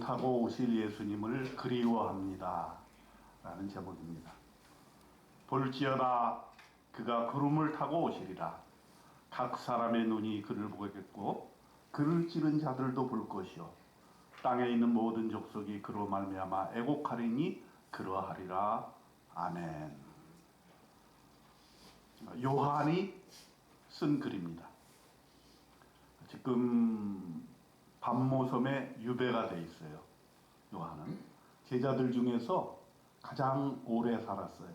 구름 타고 오실 예수님을 그리워합니다. 라는 제목입니다. 볼지어다 그가 구름을 타고 오시리라. 각 사람의 눈이 그를 보겠고 그를 찌른 자들도 볼 것이요 땅에 있는 모든 족속이 그로 말미암아 애곡하리니 그러하리라. 아멘. 요한이 쓴 글입니다. 지금 반모섬에 유배가 돼 있어요. 요한은 제자들 중에서 가장 오래 살았어요.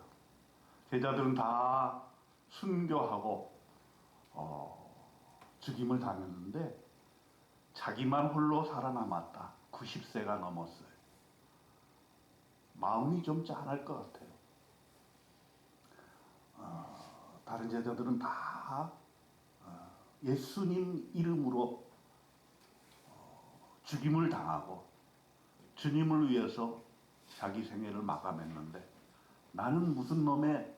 제자들은 다 순교하고 죽임을 당했는데 자기만 홀로 살아남았다. 90세가 넘었어요. 마음이 좀 짠할 것 같아요. 다른 제자들은 다 예수님 이름으로 죽임을 당하고 주님을 위해서 자기 생애를 마감했는데 나는 무슨 놈의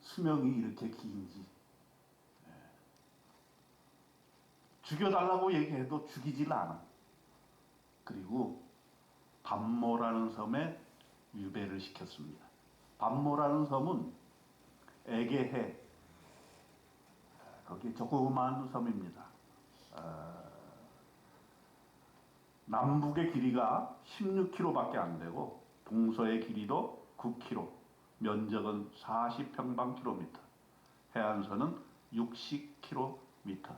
수명이 이렇게 긴지, 죽여달라고 얘기해도 죽이질 않아. 그리고 반모라는 섬에 유배를 시켰습니다. 반모라는 섬은 에게해, 거기 조그마한 섬입니다. 남북의 길이가 16km밖에 안 되고 동서의 길이도 9km, 면적은 40평방킬로미터, 해안선은 60km.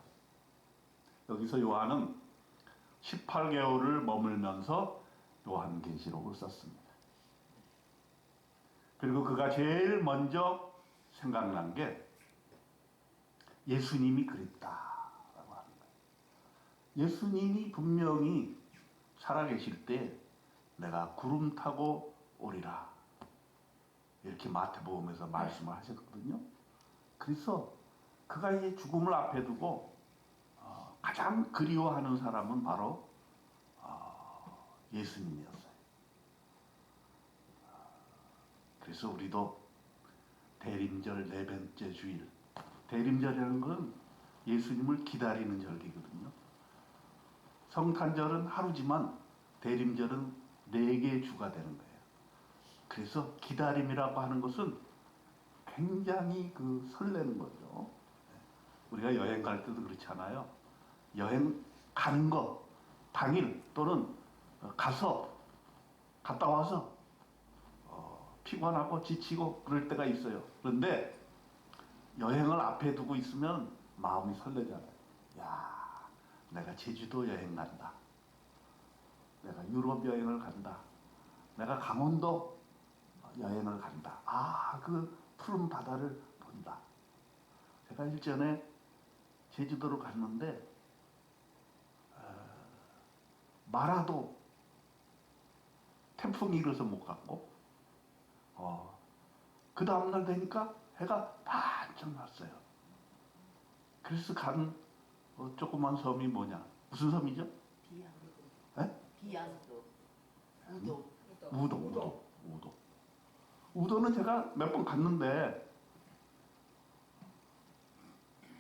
여기서 요한은 18개월을 머물면서 요한계시록을 썼습니다. 그리고 그가 제일 먼저 생각난 게 예수님이 그립다라고 하는 거예요. 예수님이 분명히 살아계실 때 내가 구름 타고 오리라 이렇게 마태복음에서 말씀을 하셨거든요. 그래서 그가 이 죽음을 앞에 두고 가장 그리워하는 사람은 바로 예수님이었어요. 그래서 우리도 대림절 네 번째 주일, 대림절이라는 건 예수님을 기다리는 절기거든요. 성탄절은 하루지만 대림절은 4개의 주가 되는 거예요. 그래서 기다림이라고 하는 것은 굉장히 설레는 거죠. 우리가 여행 갈 때도 그렇잖아요. 여행 가는 거 당일 또는 갔다 와서 피곤하고 지치고 그럴 때가 있어요. 그런데 여행을 앞에 두고 있으면 마음이 설레잖아요. 야, 내가 제주도 여행 간다. 내가 유럽 여행을 간다. 내가 강원도 여행을 간다. 그 푸른 바다를 본다. 제가 일전에 제주도를 갔는데 마라도 태풍이 일어서 못 갔고 그 다음날 되니까 해가 반짝 났어요. 그래서 간 조그만 섬이 뭐냐? 무슨 섬이죠? 비양도. 비양도. 우도. 우도는 제가 몇 번 갔는데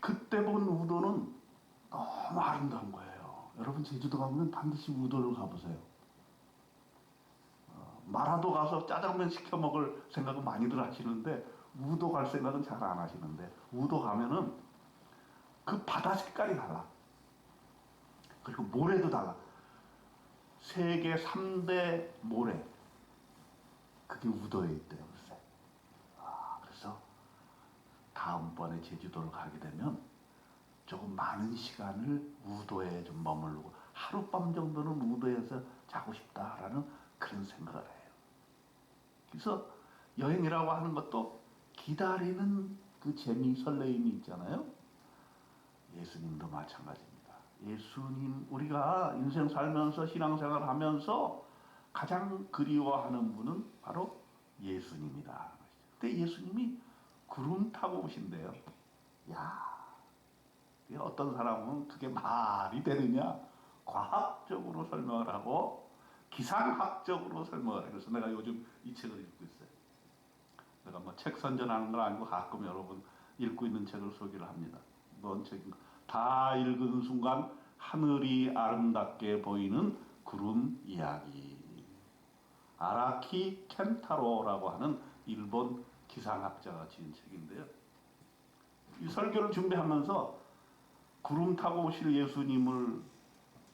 그때 본 우도는 너무 아름다운 거예요. 여러분 제주도 가면 반드시 우도를 가보세요. 마라도 가서 짜장면 시켜 먹을 생각은 많이들 하시는데 우도 갈 생각은 잘 안 하시는데 우도 가면은 그 바다 색깔이 달라. 그리고 모래도 달라. 세계 3대 모래, 그게 우도에 있대요. 글쎄. 그래서 다음번에 제주도를 가게 되면 조금 많은 시간을 우도에 좀 머무르고 하룻밤 정도는 우도에서 자고 싶다라는 그런 생각을 해요. 그래서 여행이라고 하는 것도 기다리는 그 재미, 설레임이 있잖아요. 예수님도 마찬가지입니다. 예수님, 우리가 인생 살면서 신앙생활 하면서 가장 그리워하는 분은 바로 예수님이다. 근데 예수님이 구름 타고 오신대요. 야, 어떤 사람은 그게 말이 되느냐? 과학적으로 설명을 하고 기상학적으로 설명을 해요. 그래서 내가 요즘 이 책을 읽고 있어요. 내가 책 선전하는 걸 아니고 가끔 여러분 읽고 있는 책을 소개를 합니다. 뭔 책인가? 다 읽은 순간 하늘이 아름답게 보이는 구름 이야기. 아라키 켄타로라고 하는 일본 기상학자가 지은 책인데요. 이 설교를 준비하면서 구름 타고 오실 예수님을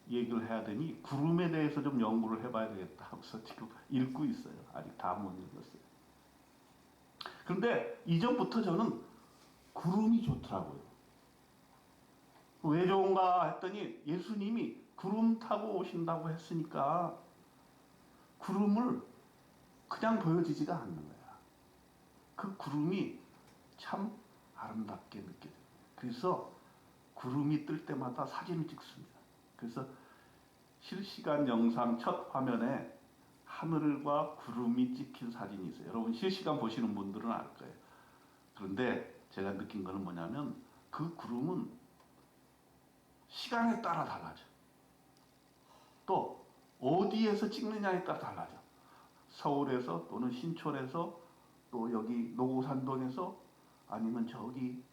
얘기를 해야 되니 구름에 대해서 좀 연구를 해봐야 되겠다 하고서 지금 읽고 있어요. 아직 다 못 읽었어요. 그런데 이전부터 저는 구름이 좋더라고요. 왜 좋은가 했더니 예수님이 구름 타고 오신다고 했으니까 구름을 그냥 보여지지가 않는 거야. 그 구름이 참 아름답게 느껴져요. 그래서 구름이 뜰 때마다 사진을 찍습니다. 그래서 실시간 영상 첫 화면에 하늘과 구름이 찍힌 사진이 있어요. 여러분 실시간 보시는 분들은 알 거예요. 그런데 제가 느낀 거는 뭐냐면 그 구름은 시간에 따라 달라져. 또 어디에서 찍느냐에 따라 달라져. 서울에서 또는 신촌에서 또 여기 노고산동에서 아니면 저기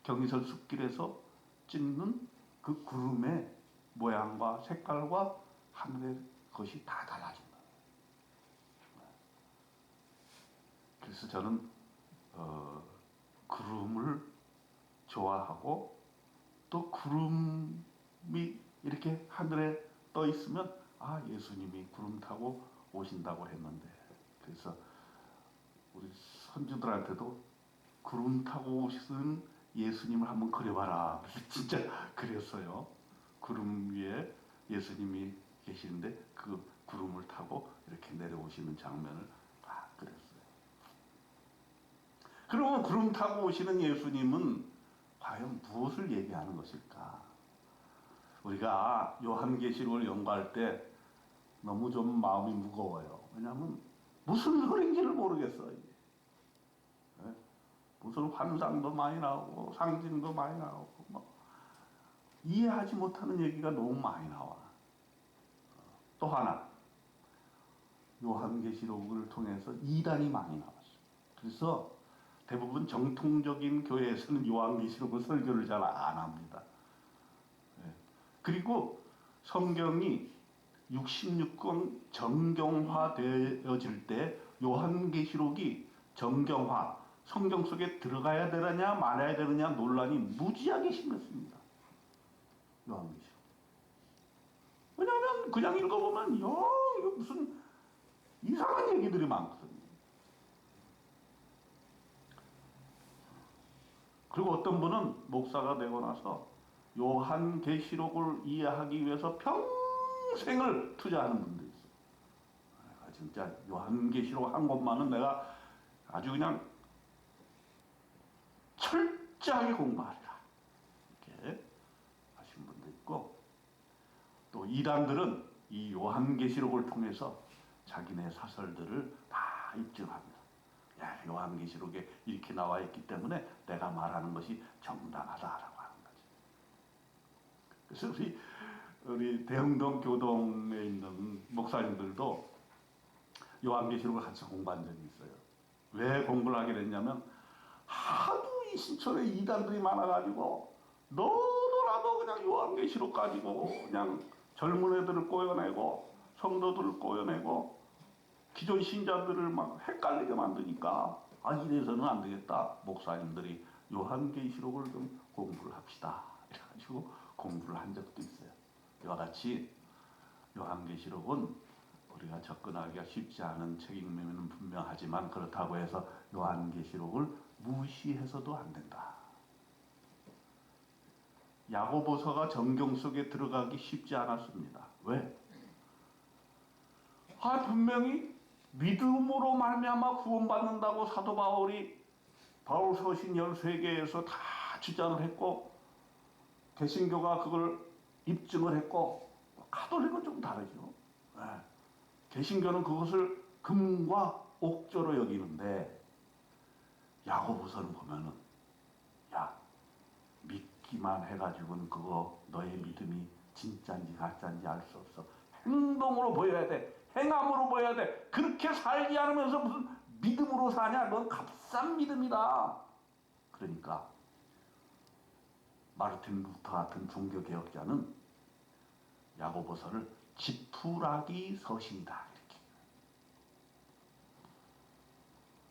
경의선 숲길에서 찍는 그 구름의 모양과 색깔과 하늘의 것이 다 달라진다. 그래서 저는 구름을 좋아하고 또 구름이 이렇게 하늘에 떠 있으면 아 예수님이 구름 타고 오신다고 했는데 그래서 우리 손주들한테도 구름 타고 오시는 예수님을 한번 그려봐라. 그래서 진짜 그렸어요. 구름 위에 예수님이 계시는데 그 구름을 타고 이렇게 내려오시는 장면을 다 그렸어요. 그러면 구름 타고 오시는 예수님은 과연 무엇을 얘기하는 것일까? 우리가 요한계시록을 연구할 때 너무 좀 마음이 무거워요. 왜냐하면 무슨 소리인지를 모르겠어요. 네? 무슨 환상도 많이 나오고 상징도 많이 나오고 뭐 이해하지 못하는 얘기가 너무 많이 나와. 또 하나 요한계시록을 통해서 이단이 많이 나왔어요. 그래서 대부분 정통적인 교회에서는 요한계시록을 설교를 잘 안 합니다. 네. 그리고 성경이 66권 정경화되어질 때 요한계시록이 정경화, 성경 속에 들어가야 되느냐 말아야 되느냐 논란이 무지하게 심했습니다. 요한계시록. 왜냐하면 그냥 읽어보면 이거 무슨 이상한 얘기들이 많거든요. 그리고 어떤 분은 목사가 되고 나서 요한계시록을 이해하기 위해서 평생을 투자하는 분도 있어요. 진짜 요한계시록 한 권만은 내가 아주 그냥 철저하게 공부하리라 이렇게 하신 분도 있고 또 이단들은 이 요한계시록을 통해서 자기네 사설들을 다 입증합니다. 야, 요한계시록에 이렇게 나와 있기 때문에 내가 말하는 것이 정당하다라고 하는 거죠. 그래서 우리 대흥동 교동에 있는 목사님들도 요한계시록을 같이 공부한 적이 있어요. 왜 공부를 하게 됐냐면 하도 이 신촌에 이단들이 많아가지고 너도나도 그냥 요한계시록 가지고 그냥 젊은 애들을 꼬여내고 성도들을 꼬여내고 기존 신자들을 막 헷갈리게 만드니까 아 이래서는 안 되겠다. 목사님들이 요한계시록을 좀 공부를 합시다. 이래가지고 공부를 한 적도 있어요. 이와 같이 요한계시록은 우리가 접근하기가 쉽지 않은 책임은 분명하지만 그렇다고 해서 요한계시록을 무시해서도 안 된다. 야고보서가 정경 속에 들어가기 쉽지 않았습니다. 왜? 분명히 믿음으로 말미암아 구원받는다고 사도 바울이 바울서신 13개에서 다 주장을 했고 개신교가 그걸 입증을 했고 가톨릭은 좀 다르죠. 네. 개신교는 그것을 금과 옥조로 여기는데 야고보서는 보면은 야 믿기만 해가지고는 그거 너의 믿음이 진짜인지 가짜인지 알 수 없어. 행동으로 보여야 돼. 행함으로 보여야 돼. 그렇게 살지 않으면서 무슨 믿음으로 사냐? 넌 값싼 믿음이다. 그러니까 마르틴 루터 같은 종교개혁자는 야고보서를 지푸라기 서신이다 이렇게.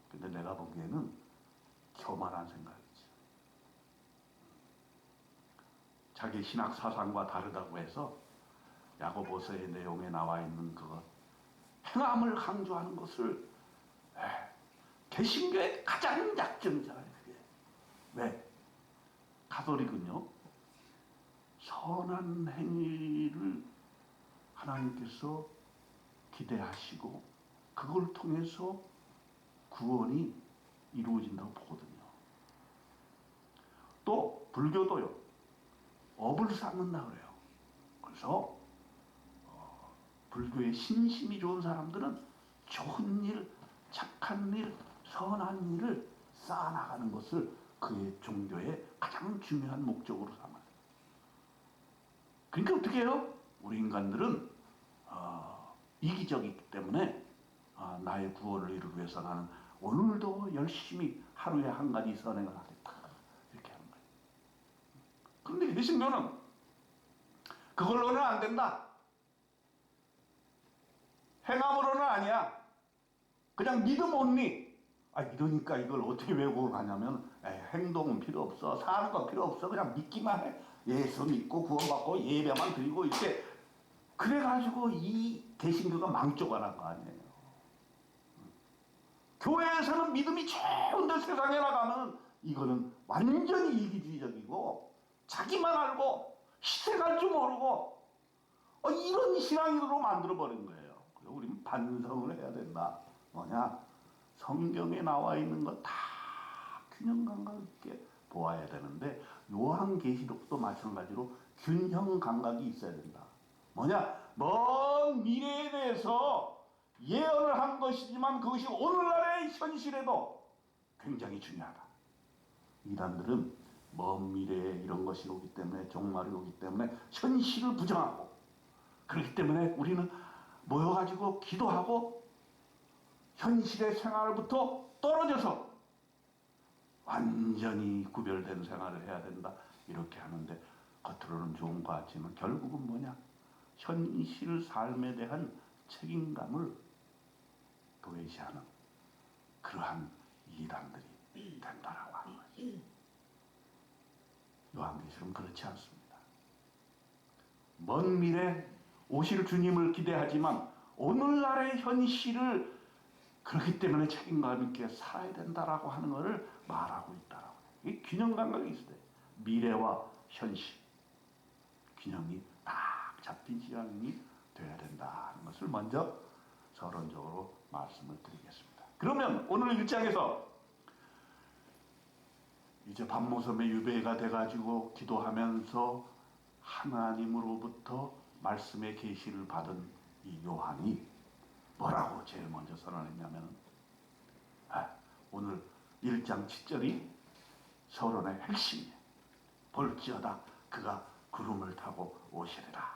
근데 내가 보기에는 교만한 생각이지. 자기 신학 사상과 다르다고 해서 야고보서의 내용에 나와 있는 그것 행함을 강조하는 것을 개신교의 가장 약점이잖아요. 그게. 왜? 가톨릭은요 선한 행위를 하나님께서 기대하시고 그걸 통해서 구원이 이루어진다고 보거든요. 또 불교도요 업을 쌓는다 그래요. 그래서 불교의 신심이 좋은 사람들은 좋은 일, 착한 일, 선한 일을 쌓아나가는 것을 그의 종교의 가장 중요한 목적으로 삼아요. 그러니까 어떻게 해요? 우리 인간들은 이기적이기 때문에 나의 구원을 이루기 위해서 나는 오늘도 열심히 하루에 한 가지 선행을 하겠다 이렇게 하는 거예요. 그런데 개신교는 그걸로는 안 된다. 행함으로는 아니야. 그냥 믿음 온리. 이러니까 이걸 어떻게 외우고 가냐면 행동은 필요 없어. 사는 거 필요 없어. 그냥 믿기만 해. 예수 믿고 구원받고 예배만 드리고 이렇게 그래가지고 이 개신교가 망조가란 거 아니에요. 교회에서는 믿음이 좋은데 세상에 나가면 이거는 완전히 이기주의적이고 자기만 알고 희생할 줄 모르고 이런 신앙으로 만들어버린 거예요. 그래서 우리는 반성을 해야 된다. 뭐냐? 성경에 나와 있는 거 다 균형 감각 있게 보아야 되는데 요한계시록도 마찬가지로 균형 감각이 있어야 된다. 뭐냐? 먼 미래에 대해서 예언을 한 것이지만 그것이 오늘날의 현실에도 굉장히 중요하다. 이단들은 먼 미래에 이런 것이 오기 때문에 종말이 오기 때문에 현실을 부정하고 그렇기 때문에 우리는 모여가지고 기도하고 현실의 생활부터 떨어져서 완전히 구별된 생활을 해야 된다 이렇게 하는데 겉으로는 좋은 것 같지만 결국은 뭐냐? 현실 삶에 대한 책임감을 도외시하는 그러한 이단들이 된다라고 하는 거지. 요한계시록은 그렇지 않습니다. 먼 미래 오실 주님을 기대하지만 오늘날의 현실을 그렇기 때문에 책임감 있게 살아야 된다라고 하는 것을 말하고 있다라고. 이 균형 감각이 있어요. 미래와 현실 균형이 딱 잡힌 시간이 되어야 된다는 것을 먼저 서론적으로 말씀을 드리겠습니다. 그러면 오늘 1장에서 이제 밤모섬의 유배가 돼가지고 기도하면서 하나님으로부터 말씀의 계시를 받은 이 요한이 뭐라고 제일 먼저 선언했냐면 오늘 1장 7절이 서론의 핵심이에요. 볼지어다 그가 구름을 타고 오시리라.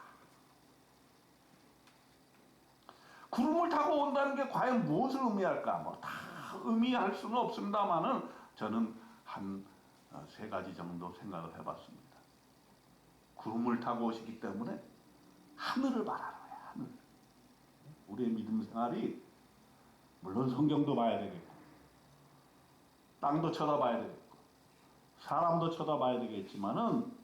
구름을 타고 온다는 게 과연 무엇을 의미할까? 뭐 다 의미할 수는 없습니다만은 저는 한 3가지 정도 생각을 해봤습니다. 구름을 타고 오시기 때문에 하늘을 바라는 거야. 하늘. 우리의 믿음 생활이 물론 성경도 봐야 되겠고 땅도 쳐다봐야 되겠고 사람도 쳐다봐야 되겠지만은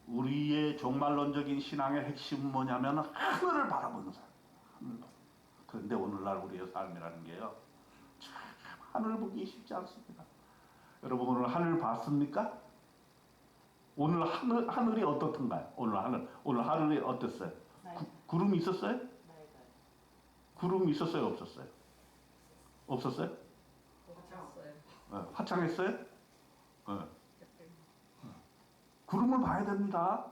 우리의 종말론적인 신앙의 핵심은 뭐냐면 하늘을 바라보는 사람. 그런데 오늘날 우리의 삶이라는 게요 참 하늘 보기 쉽지 않습니다. 여러분 오늘 하늘 봤습니까? 오늘 하늘이 어떻던가요? 오늘 하늘이 어땠어요? 구름이 있었어요? 구름이 있었어요? 없었어요? 없었어요? 화창했어요? 구름을 봐야 됩니다.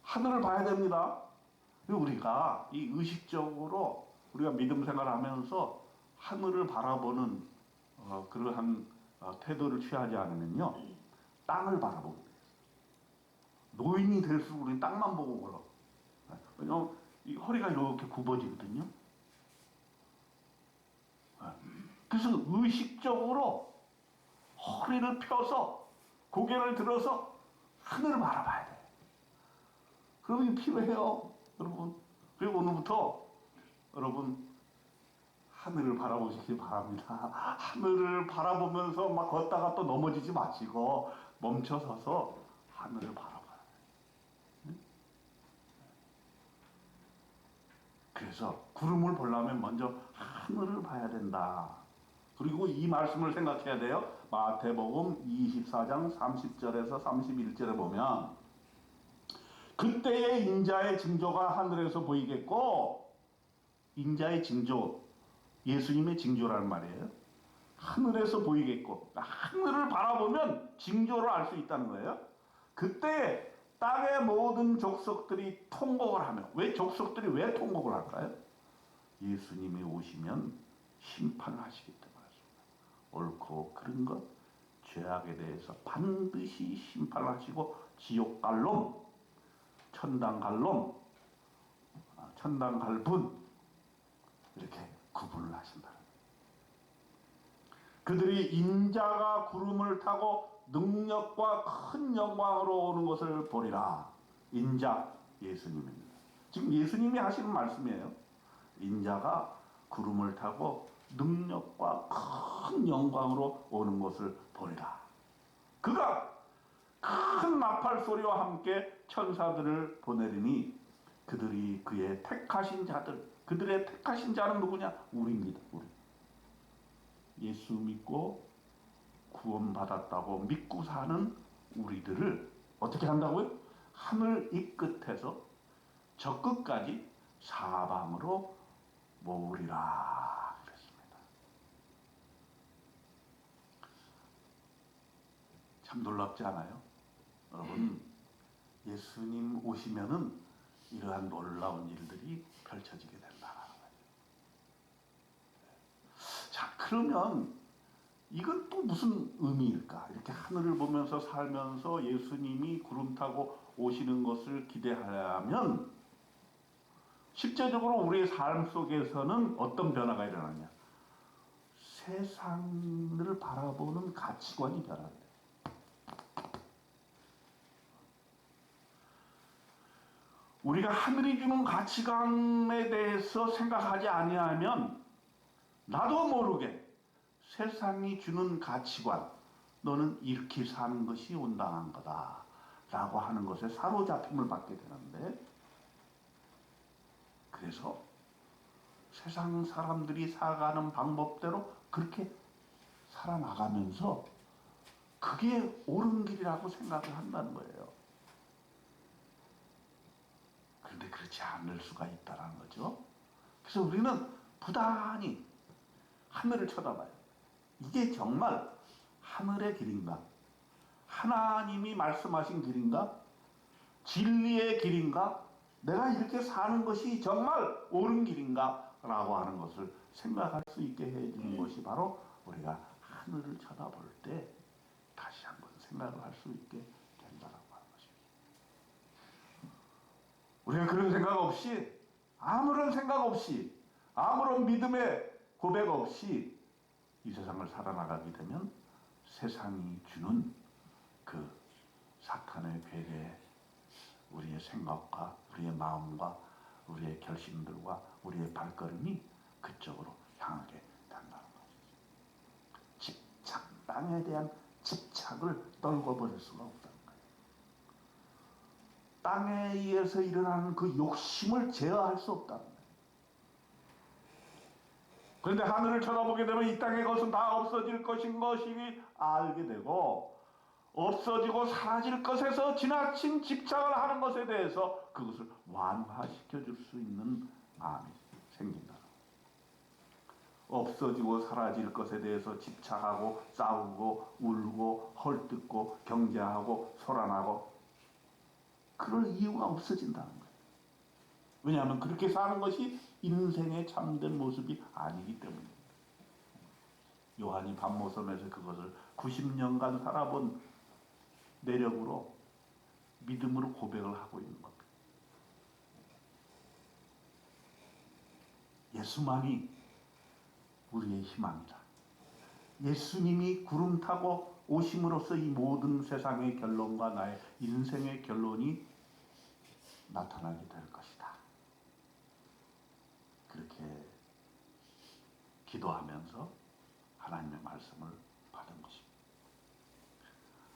하늘을 봐야 됩니다. 우리가 이 의식적으로 우리가 믿음 생활하면서 하늘을 바라보는 그러한 태도를 취하지 않으면요 땅을 바라보게 돼요. 노인이 될수록 우리는 땅만 보고 걸어. 왜냐하면 이 허리가 이렇게 굽어지거든요. 그래서 의식적으로 허리를 펴서 고개를 들어서 하늘을 바라봐야 돼. 그러면 이게 필요해요, 여러분. 그리고 오늘부터 여러분 하늘을 바라보시기 바랍니다. 하늘을 바라보면서 막 걷다가 또 넘어지지 마시고 멈춰서서 하늘을 바라봐요. 그래서 구름을 보려면 먼저 하늘을 봐야 된다. 그리고 이 말씀을 생각해야 돼요. 마태복음 24장 30절에서 31절에 보면 그때의 인자의 징조가 하늘에서 보이겠고, 인자의 징조, 예수님의 징조라는 말이에요. 하늘에서 보이겠고, 하늘을 바라보면 징조를 알 수 있다는 거예요. 그때 땅의 모든 족속들이 통곡을 하며, 왜 족속들이 왜 통곡을 할까요? 예수님이 오시면 심판을 하시기 때문에. 옳고 그른 것, 죄악에 대해서 반드시 심판을 하시고 지옥 갈 놈, 천당 갈 놈, 천당 갈 분, 이렇게 구분을 하신다. 그들이 인자가 구름을 타고 능력과 큰 영광으로 오는 것을 보리라. 인자, 예수님입니다. 지금 예수님이 하시는 말씀이에요. 인자가 구름을 타고 능력과 큰 영광으로 오는 것을 보리라. 그가 큰 나팔 소리와 함께 천사들을 보내리니 그들이 그의 택하신 자들, 그들의 택하신 자는 누구냐? 우리입니다. 우리. 예수 믿고 구원받았다고 믿고 사는 우리들을 어떻게 한다고요? 하늘 이 끝에서 저 끝까지 사방으로 모으리라 그랬습니다. 참 놀랍지 않아요? 여러분, 예수님 오시면은 이러한 놀라운 일들이 펼쳐지게 된다는 거예요. 자, 그러면 이건 또 무슨 의미일까? 이렇게 하늘을 보면서 살면서 예수님이 구름 타고 오시는 것을 기대하려면 실제적으로 우리의 삶 속에서는 어떤 변화가 일어나냐? 세상을 바라보는 가치관이 변화돼요. 우리가 하늘이 주는 가치관에 대해서 생각하지 아니하면 나도 모르게 세상이 주는 가치관, 너는 이렇게 사는 것이 온당한 거다 라고 하는 것에 사로잡힘을 받게 되는데, 그래서 세상 사람들이 살아가는 방법대로 그렇게 살아나가면서 그게 옳은 길이라고 생각을 한다는 거예요. 그런데 그렇지 않을 수가 있다는 거죠. 그래서 우리는 부단히 하늘을 쳐다봐요. 이게 정말 하늘의 길인가? 하나님이 말씀하신 길인가? 진리의 길인가? 내가 이렇게 사는 것이 정말 옳은 길인가? 라고 하는 것을 생각할 수 있게 해주는 것이 바로 우리가 하늘을 쳐다볼 때 다시 한번 생각을 할 수 있게 된다라고 하는 것입니다. 우리가 그런 생각 없이, 아무런 생각 없이, 아무런 믿음의 고백 없이 이 세상을 살아나가게 되면 세상이 주는 그 사탄의 괴계에 우리의 생각과 우리의 마음과 우리의 결심들과 우리의 발걸음이 그쪽으로 향하게 된다는 것이죠. 집착, 땅에 대한 집착을 떨궈버릴 수가 없다는 거예요. 땅에 의해서 일어나는 그 욕심을 제어할 수 없다는 거예요. 그런데 하늘을 쳐다보게 되면 이 땅의 것은 다 없어질 것인 것이 알게 되고, 없어지고 사라질 것에서 지나친 집착을 하는 것에 대해서 그것을 완화시켜 줄 수 있는 마음이 생긴다. 없어지고 사라질 것에 대해서 집착하고 싸우고 울고 헐뜯고 경계하고 소란하고 그럴 이유가 없어진다는 거예요. 왜냐하면 그렇게 사는 것이 인생의 참된 모습이 아니기 때문입니다. 요한이 반모섬에서 그것을 90년간 살아본 내력으로 믿음으로 고백을 하고 있는 겁니다. 예수만이 우리의 희망이다. 예수님이 구름 타고 오심으로써 이 모든 세상의 결론과 나의 인생의 결론이 나타나게 될 것이다. 그렇게 기도하면서 하나님의 말씀을 받은 것입니다.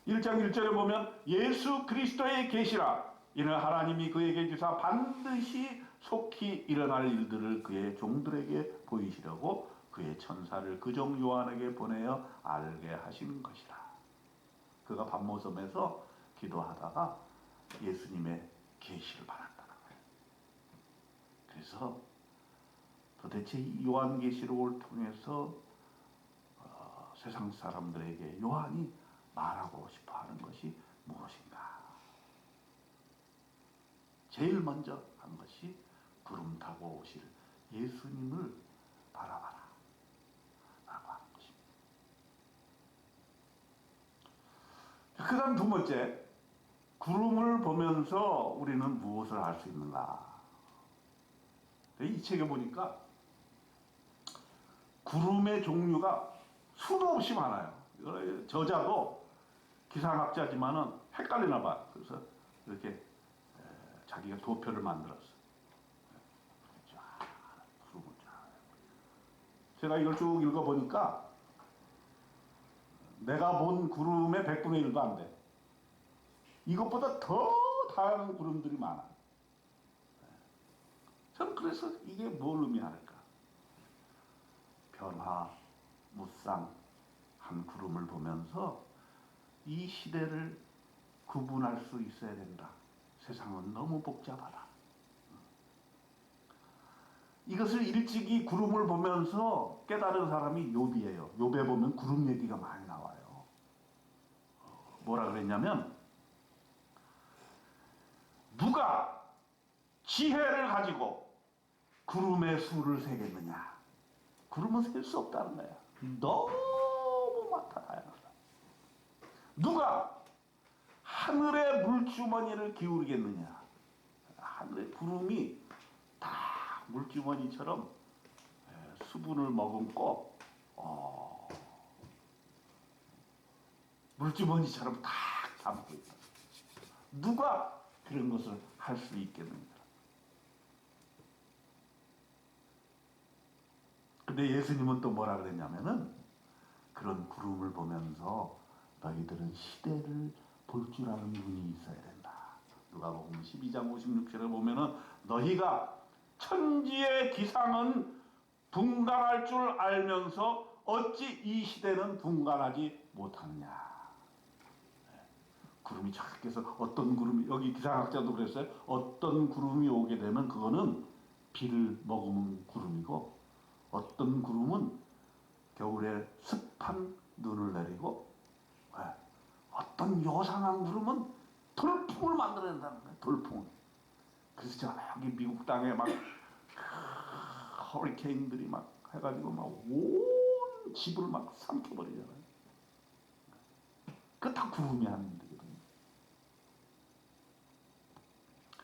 1장 1절에 보면 예수 그리스도의 계시라 이는 하나님이 그에게 주사 반드시 속히 일어날 일들을 그의 종들에게 보이시려고 그의 천사를 그종 요한에게 보내어 알게 하시는 것이라. 그가 밤모섬에서 기도하다가 예수님의 계시를 받았다는 거예요. 그래서 도대체 이 요한계시록을 통해서 세상 사람들에게 요한이 말하고 싶어하는 것이 무엇인가? 제일 먼저 한 것이 구름 타고 오실 예수님을 바라봐라 라고 하는 것입니다. 그 다음 두 번째, 구름을 보면서 우리는 무엇을 알 수 있는가? 이 책에 보니까 구름의 종류가 수도 없이 많아요. 저자도 기상학자지만은 헷갈리나 봐. 그래서 이렇게 자기가 도표를 만들었어. 구름을 제가 이걸 쭉 읽어보니까 내가 본 구름의 100분의 1도 안 돼. 이것보다 더 다양한 구름들이 많아. 저는 그래서 이게 뭘 의미할까? 변화, 무쌍 한 구름을 보면서 이 시대를 구분할 수 있어야 된다. 세상은 너무 복잡하다. 이것을 일찍이 구름을 보면서 깨달은 사람이 욥이에요. 욥에 보면 구름 얘기가 많이 나와요. 뭐라 그랬냐면 누가 지혜를 가지고 구름의 수를 세겠느냐. 구름은 셀 수 없다는 거야. 너무 많다, 다양하다. 누가 하늘의 물주머니를 기울이겠느냐. 하늘의 구름이 다 물주머니처럼 수분을 머금고 물주머니처럼 딱 담고 있다. 누가 그런 것을 할 수 있겠는가. 근데 예수님은 또 뭐라 그랬냐면은 그런 구름을 보면서 너희들은 시대를 볼 줄 아는 눈이 있어야 된다. 누가복음 12장 56절에 보면은 너희가 천지의 기상은 분간할 줄 알면서 어찌 이 시대는 분간하지 못하느냐. 구름이 착해서 어떤 구름이, 여기 기상학자도 그랬어요. 어떤 구름이 오게 되면 그거는 비를 머금은 구름이고 어떤 구름은 겨울에 습한 눈을 내리고 어떤 요상한 구름은 돌풍을 만들어낸다는 거예요. 돌풍. 그래서 저기 미국 땅에 막 허리케인들이 막 해가지고 막 온 집을 막 삼켜버리잖아요. 그거 다 구름이 하는 일이거든요.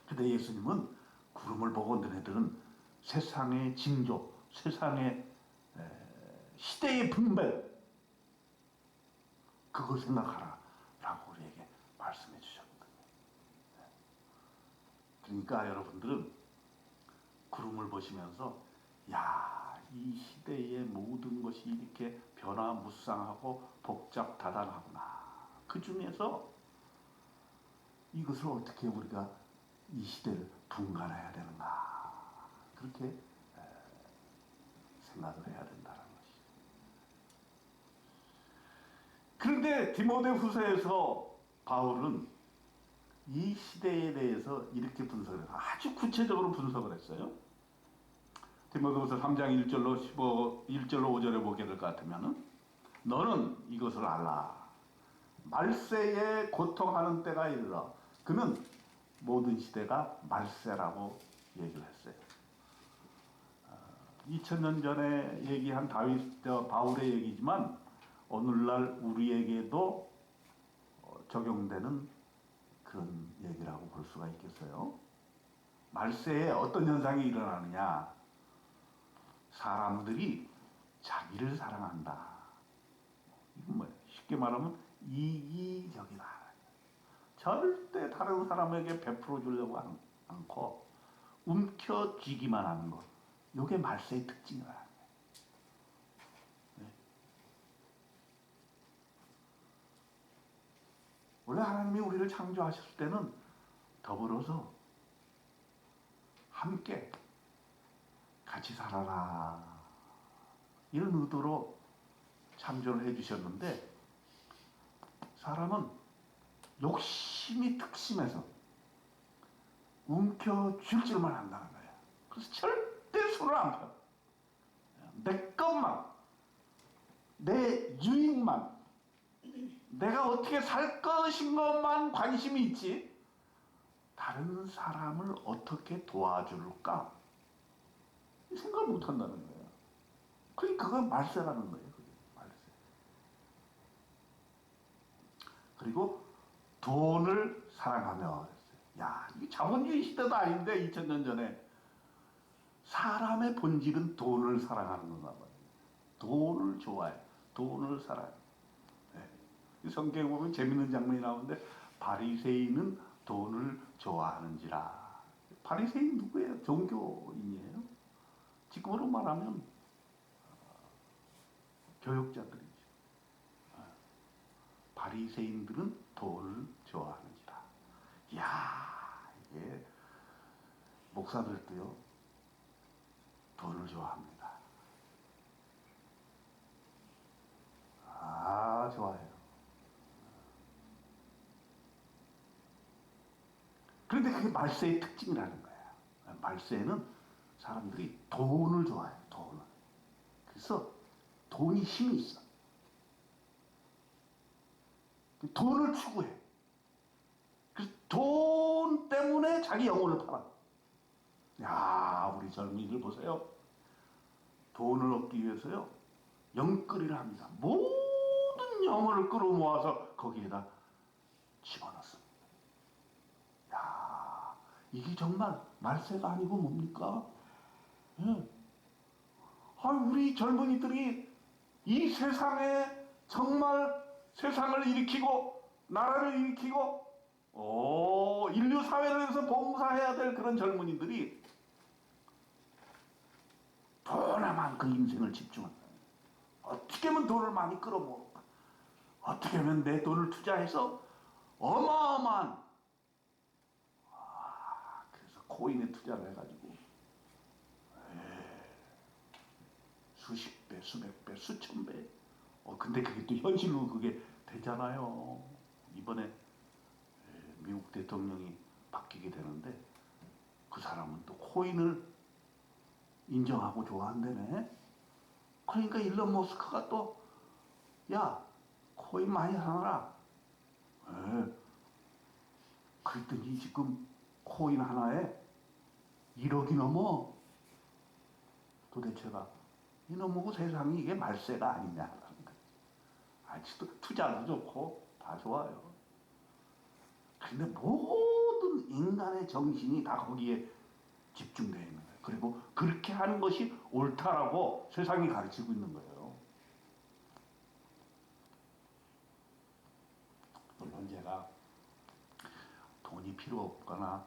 근데 예수님은 구름을 보고 너네들은 세상의 징조, 세상의 시대의 분별 그걸 생각하라 라고 우리에게 말씀해 주셨거든요. 그러니까 여러분들은 구름을 보시면서 야, 이 시대의 모든 것이 이렇게 변화무쌍하고 복잡다단하구나. 그 중에서 이것을 어떻게 우리가 이 시대를 분간해야 되는가. 그렇게 생각을 해야 된다는 것이죠. 그런데 디모데후서에서 바울은 이 시대에 대해서 이렇게 분석을 해서 아주 구체적으로 분석을 했어요. 디모데후서 3장 1절로 5절에 보게 될 것 같으면은 너는 이것을 알라. 말세에 고통하는 때가 이르러. 그는 모든 시대가 말세라고 얘기를 했어요. 2000년 전에 얘기한 바울의 얘기지만 오늘날 우리에게도 적용되는 그런 얘기라고 볼 수가 있겠어요. 말세에 어떤 현상이 일어나느냐. 사람들이 자기를 사랑한다. 이건 뭐예요? 쉽게 말하면 이기적이다. 절대 다른 사람에게 베풀어 주려고 하는. 않고 움켜쥐기만 하는 것. 이게 말세의 특징이라. 네. 원래 하나님이 우리를 창조하셨을 때는 더불어서 함께 같이 살아라 이런 의도로 창조를 해주셨는데 사람은 욕심이 특심해서 움켜쥘 줄만 한다는 거야. 그래서 절대 손을 안 펴. 내 것만, 내 유익만, 내가 어떻게 살 것인 것만 관심이 있지 다른 사람을 어떻게 도와줄까 생각을 못 한다는 거예요. 그러니까 그건 말세라는 거예요. 그게 말세. 그리고 돈을 사랑하며 야, 이게 자본주의 시대도 아닌데 2000년 전에 사람의 본질은 돈을 사랑하는 건가 봐요. 돈을 좋아해. 돈을 사랑해. 네. 성경에 보면 재밌는 장면이 나오는데 바리새인은 돈을 좋아하는지라. 바리새인 누구예요? 종교인이에요. 지금으로 말하면 교역자들이죠. 바리새인들은 돈을 좋아하는지라. 이야, 이게 목사들도요 돈을 좋아합니다. 아, 좋아해요. 그런데 그게 말세의 특징이라는 거야. 말세는 사람들이 돈을 좋아해요. 돈을. 그래서 돈이 힘이 있어. 돈을 추구해. 그래서 돈 때문에 자기 영혼을 팔아. 야, 우리 젊은이들 보세요. 돈을 얻기 위해서요. 영끌이를 합니다. 모든 영혼을 끌어모아서 거기에다 집어넣습니다. 야, 이게 정말 말세가 아니고 뭡니까? 예. 아, 우리 젊은이들이 이 세상에 정말 세상을 일으키고 나라를 일으키고 인류 사회를 위해서 봉사해야 될 그런 젊은이들이 돈에만 그 인생을 집중한다. 어떻게 하면 돈을 많이 끌어모을까? 어떻게 하면 내 돈을 투자해서 어마어마한 그래서 코인에 투자를 해가지고 수십 배, 수백 배, 수천 배. 근데 그게 또 현실로 그게 되잖아요. 이번에 미국 대통령이 바뀌게 되는데 그 사람은 또 코인을 인정하고 좋아한다네. 그러니까 일론 머스크가 또 야, 코인 많이 사놔라. 그랬더니 지금 코인 하나에 1억이 넘어. 도대체가 이놈하고 세상이 이게 말세가 아니냐라는 거지. 아직도 투자도 좋고 다 좋아요. 근데 모든 인간의 정신이 다 거기에 집중되어 있는 거예요. 그리고 그렇게 하는 것이 옳다라고 세상이 가르치고 있는 거예요. 물론 제가 돈이 필요 없거나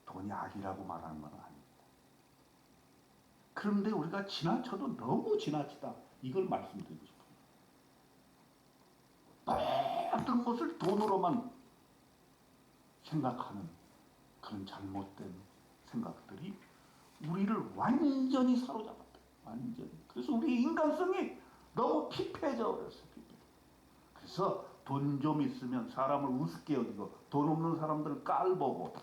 돈이 악이라고 말하는 건 아닙니다. 그런데 우리가 지나쳐도 너무 지나치다. 이걸 말씀드리고 싶어요. 모든 것을 돈으로만 생각하는 그런 잘못된 생각들이 우리를 완전히 사로잡았다. 완전히. 그래서 우리 인간성이 너무 피폐해져 버렸어요. 그래서 돈 좀 있으면 사람을 우습게 여기고 돈 없는 사람들을 깔보고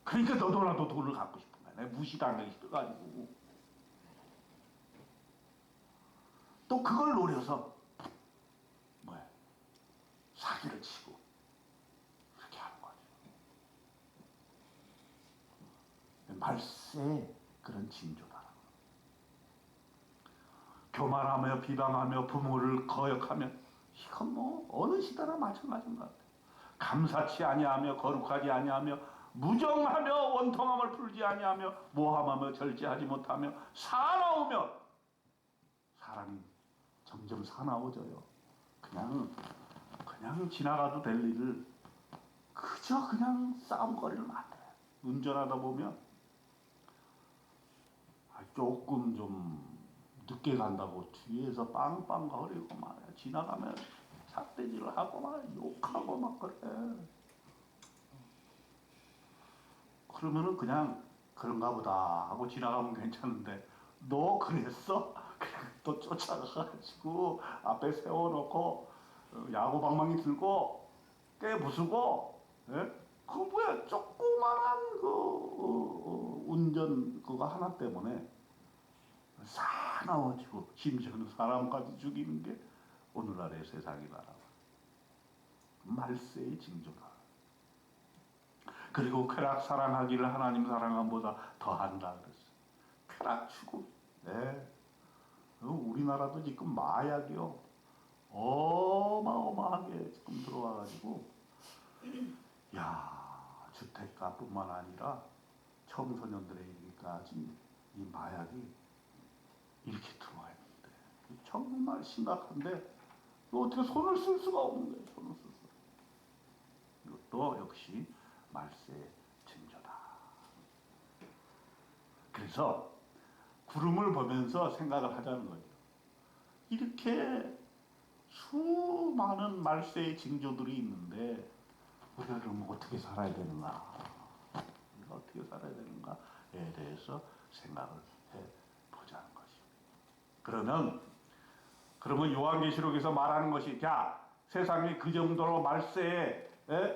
그러니까 너도나도 돈을 갖고 싶은 거야. 내가 무시당하기 싫어가지고 또 그걸 노려서 뭐야 사기를 치고 그렇게 하는 거죠. 말세의 그런 징조다. 교만하며 비방하며 부모를 거역하며 이건 뭐 어느 시대나 마찬가지인 것 같아요. 감사치 아니하며 거룩하지 아니하며 무정하며 원통함을 풀지 아니하며 모함하며 절제하지 못하며 사나우며 사람이 점점 사나워져요. 그냥 그냥 지나가도 될 일을 그저 그냥 싸움거리를 만들어요. 운전하다 보면 조금 좀 늦게 간다고 뒤에서 빵빵거리고 말이야. 지나가면 삿대질을 하고 막 욕하고 막 그래. 그러면은 그냥 그런가 보다 하고 지나가면 괜찮은데 너 그랬어? 또 쫓아가가지고 앞에 세워놓고 야구방망이 들고 깨부수고, 예? 그 뭐야 조그만한 운전 그거 하나 때문에 사나워지고 심지어는 사람까지 죽이는 게 오늘날의 세상이다. 말세의 징조다. 그리고 쾌락 사랑하기를 하나님 사랑함보다 더한다 그랬어. 쾌락 추구. 네. 우리나라도 지금 마약이요. 어마어마하게 지금 들어와가지고, 야, 주택가뿐만 아니라 청소년들에게까지 이 마약이 이렇게 들어와 있는데 정말 심각한데 어떻게 손을 쓸 수가 없는 거예요. 손을 쓸 수. 이것도 역시 말세의 징조다. 그래서 구름을 보면서 생각을 하자는 거죠. 이렇게 수많은 말세의 징조들이 있는데 우리가 그럼 어떻게 살아야 되는가? 우리가 어떻게 살아야 되는가에 대해서 생각을 해보자는 것이죠. 그러면 요한계시록에서 말하는 것이 자 세상이 그 정도로 말세의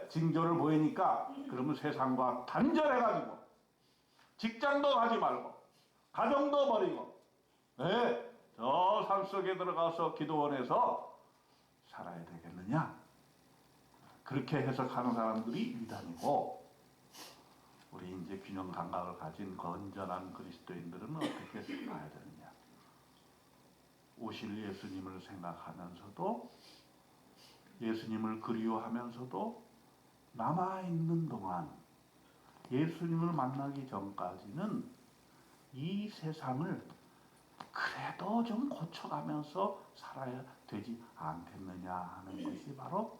징조를 보이니까 그러면 세상과 단절해가지고 직장도 가지 말고 가정도 버리고 저 산속에 들어가서 기도원에서 살아야 되겠느냐? 그렇게 해석하는 사람들이 이단이고 우리 이제 균형 감각을 가진 건전한 그리스도인들은 어떻게 봐야 되느냐? 오실 예수님을 생각하면서도 예수님을 그리워하면서도 남아있는 동안 예수님을 만나기 전까지는 이 세상을 그래도 좀 고쳐가면서 살아야 되지 않겠느냐 하는 것이 바로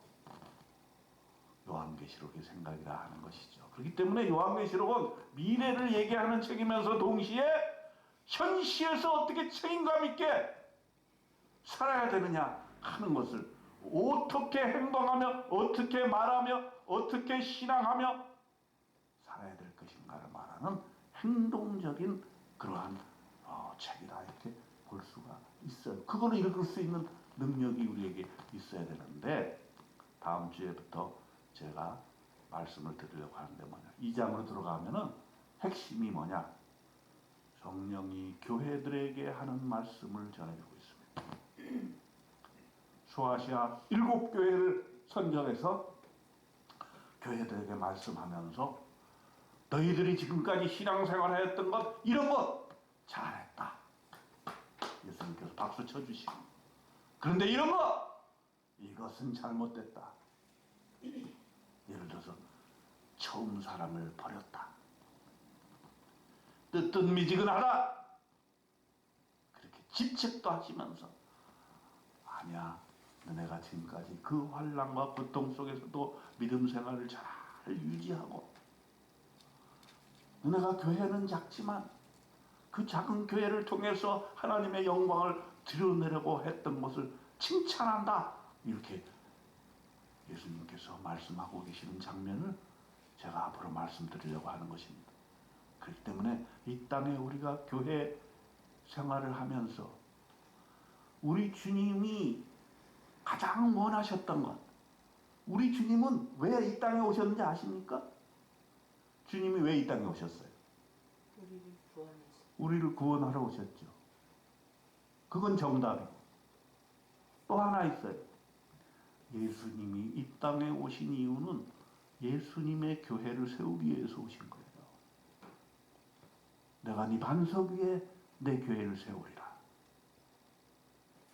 요한계시록의 생각이라 하는 것이죠. 그렇기 때문에 요한계시록은 미래를 얘기하는 책이면서 동시에 현시에서 어떻게 책임감 있게 살아야 되느냐 하는 것을 어떻게 행동하며 어떻게 말하며 어떻게 신앙하며 살아야 될 것인가를 말하는 행동적인 그러한 책이다 이렇게 볼 수가 있어요. 그거를 읽을 수 있는 능력이 우리에게 있어야 되는데 다음 주에부터 제가 말씀을 드리려고 하는데 뭐냐 2장으로 들어가면은 핵심이 뭐냐 성령이 교회들에게 하는 말씀을 전해주고 있습니다. 소아시아 7교회를 선정해서 교회들에게 말씀하면서 너희들이 지금까지 신앙생활을 했던 것 이런 것 잘했다. 예수님께서 박수 쳐주시고 그런데 이런 것 이것은 잘못됐다. 예를 들어서 처음 사랑을 버렸다. 뜨뜻미지근하다. 그렇게 집책도 하시면서 아니야 너네가 지금까지 그 환난과 고통 속에서도 믿음 생활을 잘 유지하고 너네가 교회는 작지만 그 작은 교회를 통해서 하나님의 영광을 드러내려고 했던 것을 칭찬한다. 이렇게 예수님께서 말씀하고 계시는 장면을 제가 앞으로 말씀드리려고 하는 것입니다. 그렇기 때문에 이 땅에 우리가 교회 생활을 하면서 우리 주님이 가장 원하셨던 것 우리 주님은 왜 이 땅에 오셨는지 아십니까? 주님이 왜 이 땅에 오셨어요? 우리를 구원하러 오셨죠. 그건 정답이고 또 하나 있어요. 예수님이 이 땅에 오신 이유는 예수님의 교회를 세우기 위해서 오신 거예요. 내가 네 반석 위에 내 교회를 세우리라.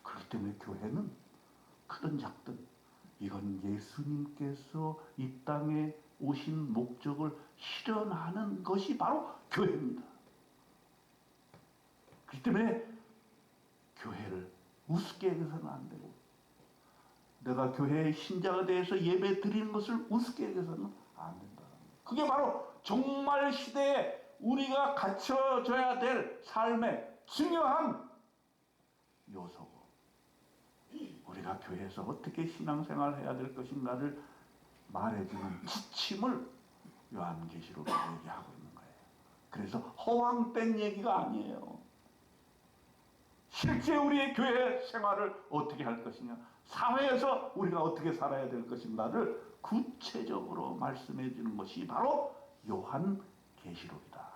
그렇기 때문에 교회는 크든 작든 이건 예수님께서 이 땅에 오신 목적을 실현하는 것이 바로 교회입니다. 그렇기 때문에 교회를 우습게 해서는 안 되고 내가 교회의 신자가 대해서 예배 드리는 것을 우습게 여겨서는 안 된다. 그게 바로 종말 시대에 우리가 갖춰져야 될 삶의 중요한 요소고, 우리가 교회에서 어떻게 신앙생활을 해야 될 것인가를 말해주는 지침을 요한계시록에 얘기하고 있는 거예요. 그래서 허황된 얘기가 아니에요. 실제 우리의 교회 생활을 어떻게 할 것이냐, 사회에서 우리가 어떻게 살아야 될 것인가를 구체적으로 말씀해 주는 것이 바로 요한계시록이다.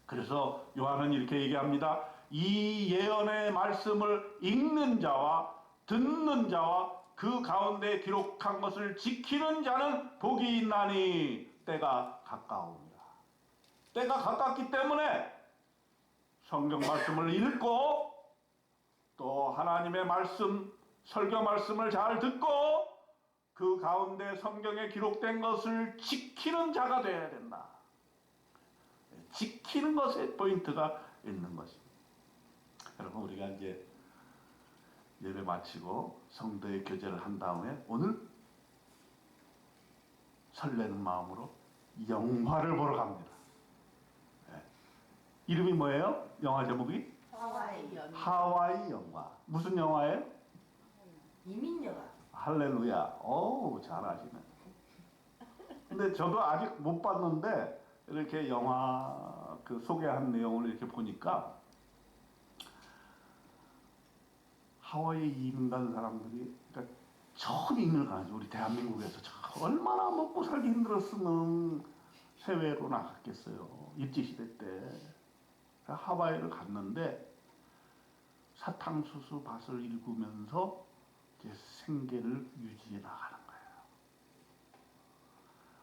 그래서 요한은 이렇게 얘기합니다. 이 예언의 말씀을 읽는 자와 듣는 자와 그 가운데 기록한 것을 지키는 자는 복이 있나니 때가 가까웁니다. 때가 가깝기 때문에 성경 말씀을 읽고 또 하나님의 말씀, 설교 말씀을 잘 듣고 그 가운데 성경에 기록된 것을 지키는 자가 되어야 된다. 지키는 것에 포인트가 있는 것입니다. 여러분, 우리가 이제 예배 마치고 성도의 교제를 한 다음에 오늘 설레는 마음으로 영화를 보러 갑니다. 네. 이름이 뭐예요? 영화 제목이? 하와이 영화. 무슨 영화예요? 이민 영화. 할렐루야. 오, 잘하시네. 근데 저도 아직 못 봤는데 이렇게 영화 그 소개한 내용을 이렇게 보니까 하와이에 이민 간 사람들이, 그러니까 좋은 이민을 가죠. 우리 대한민국에서 얼마나 먹고 살기 힘들었으면 해외로 나갔겠어요. 일제시대 때. 하와이를 갔는데 사탕수수 밭을 일구면서 이제 생계를 유지해 나가는 거예요.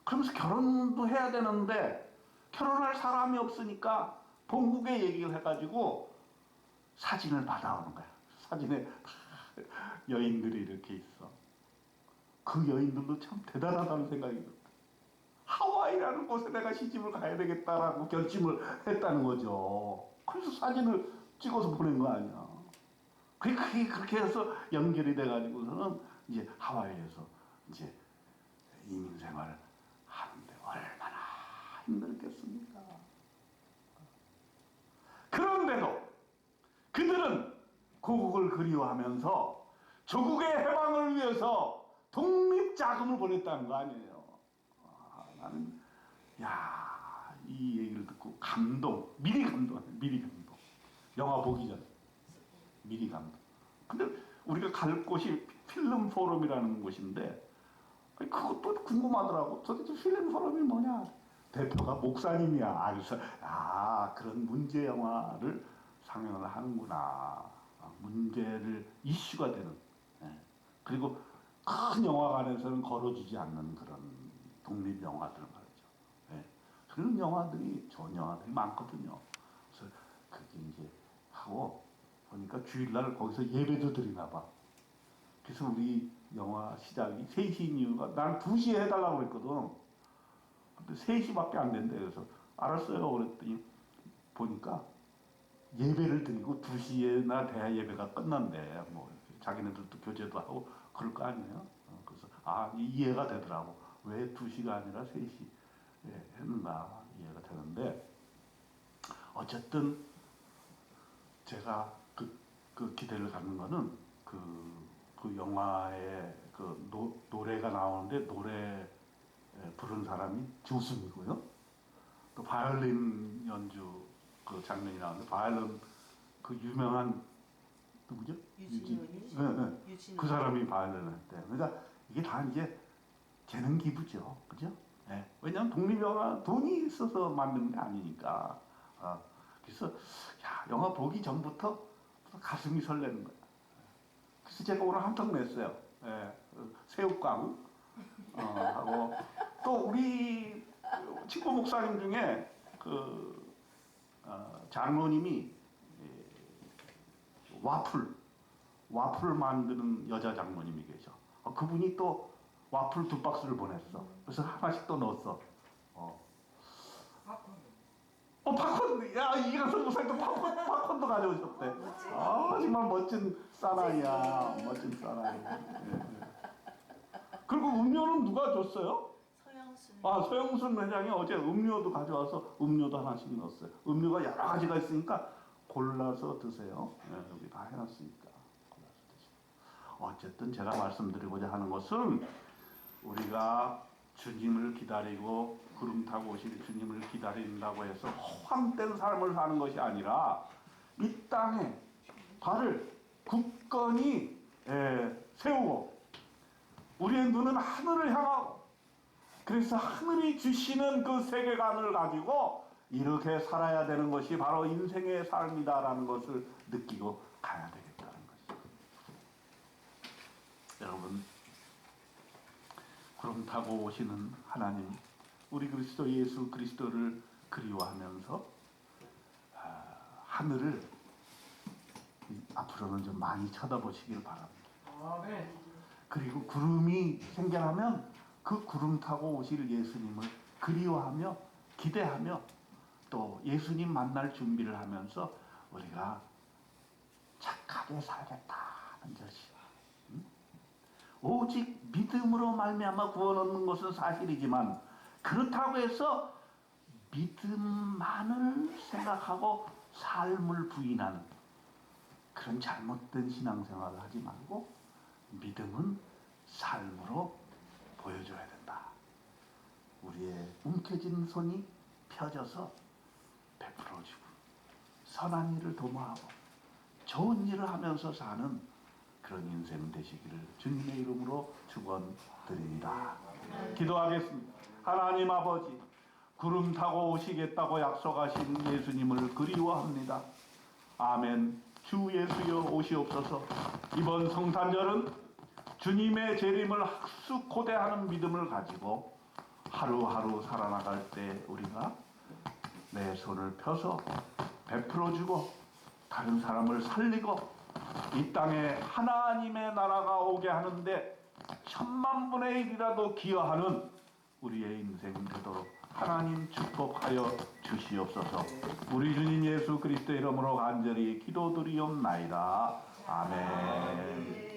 그러면서 결혼도 해야 되는데 결혼할 사람이 없으니까 본국에 얘기를 해가지고 사진을 받아오는 거야. 사진에 여인들이 이렇게 있어. 그 여인들도 참 대단하다는 생각이 들어요. 하와이라는 곳에 내가 시집을 가야 되겠다라고 결심을 했다는 거죠. 그래서 사진을 찍어서 보낸 거 아니야. 그게 그렇게 해서 연결이 돼가지고서는 이제 하와이에서 이제 이민 생활을 하는데 얼마나 힘들겠습니까? 그런데도 그들은 고국을 그리워하면서 조국의 해방을 위해서 독립자금을 보냈다는 거 아니에요. 나는 이 얘기를 듣고 미리 감동. 영화 보기 전에 미리 감동. 근데 우리가 갈 곳이 필름 포럼이라는 곳인데 그것도 궁금하더라고. 도대체 필름 포럼이 뭐냐? 대표가 목사님이야. 그래서 그런 문제 영화를 상영을 하는구나. 문제를 이슈가 되는. 그리고 큰 영화관에서는 걸어주지 않는 그런 독립 영화들 말이죠. 그런 영화들이 좋은 영화들이 많거든요. 그래서 그게 이제 하고 보니까 주일날 거기서 예배도 드리나 봐. 그래서 우리 영화 시작이 3시인 이유가 난 2시에 해달라고 그랬거든. 근데 3시밖에 안 된대. 그래서 알았어요. 그랬더니 보니까 예배를 드리고 2시에나 돼야 예배가 끝난대. 뭐 자기네들도 교제도 하고 그럴 거 아니에요. 그래서 이해가 되더라고. 왜 2시가 아니라 3시 했나 이해가 되는데, 어쨌든 제가 그 기대를 갖는 거는 그 영화에 노래가 나오는데 노래 부른 사람이 조승이고요. 또 바이올린 연주 그 장면이 나오는데 바이올린 그 유명한 누구죠? 유진. 그 사람이 바이올린을 했대요. 그러니까 이게 다 이제 재능 기부죠. 그죠? 왜냐하면 독립영화 돈이 있어서 만든 게 아니니까. 그래서 영화 보기 전부터 가슴이 설레는 거야. 그래서 제가 오늘 한턱 냈어요. 새우깡 하고 또 우리 친구 목사님 중에 장로님이 와플 만드는 여자 장로님이 계셔. 그분이 또 와플 2박스를 보냈어. 그래서 하나씩 또 넣었어. 팝콘, 야 이가서 무사도 팝콘도 가져오셨대. 아 정말 멋진 사나이야, 멋진 사나이. 예. 그리고 음료는 누가 줬어요? 서영순. 아 서영순 회장이 어제 음료도 가져와서 음료도 하나씩 넣었어요. 음료가 여러 가지가 있으니까 골라서 드세요. 예, 여기 다 해놨으니까 골라서 드세요. 어쨌든 제가 말씀드리고자 하는 것은 우리가 주님을 기다리고 구름 타고 오실 주님을 기다린다고 해서 허황된 삶을 사는 것이 아니라 이 땅에 발을 굳건히 세우고 우리의 눈은 하늘을 향하고 그래서 하늘이 주시는 그 세계관을 가지고 이렇게 살아야 되는 것이 바로 인생의 삶이다라는 것을 느끼고 가야 되겠다는 것이죠. 여러분 구름 타고 오시는 하나님, 우리 그리스도 예수 그리스도를 그리워하면서 하늘을 앞으로는 좀 많이 쳐다보시길 바랍니다. 그리고 구름이 생겨나면 그 구름 타고 오실 예수님을 그리워하며 기대하며 또 예수님 만날 준비를 하면서 우리가 착하게 살겠다는 것이요. 오직 믿음으로 말미암아 구원 얻는 것은 사실이지만 그렇다고 해서 믿음만을 생각하고 삶을 부인하는 그런 잘못된 신앙생활을 하지 말고 믿음은 삶으로 보여줘야 된다. 우리의 움켜진 손이 펴져서 베풀어주고 선한 일을 도모하고 좋은 일을 하면서 사는 그런 인생 되시기를 주님의 이름으로 축원드립니다. 기도하겠습니다. 하나님 아버지, 구름 타고 오시겠다고 약속하신 예수님을 그리워합니다. 아멘. 주 예수여 오시옵소서. 이번 성탄절은 주님의 재림을 학수고대하는 믿음을 가지고 하루하루 살아나갈 때 우리가 내 손을 펴서 베풀어주고 다른 사람을 살리고 이 땅에 하나님의 나라가 오게 하는데 10,000,000분의 1이라도 기여하는 우리의 인생 되도록 하나님 축복하여 주시옵소서. 우리 주님 예수 그리스도 이름으로 간절히 기도드리옵나이다. 아멘.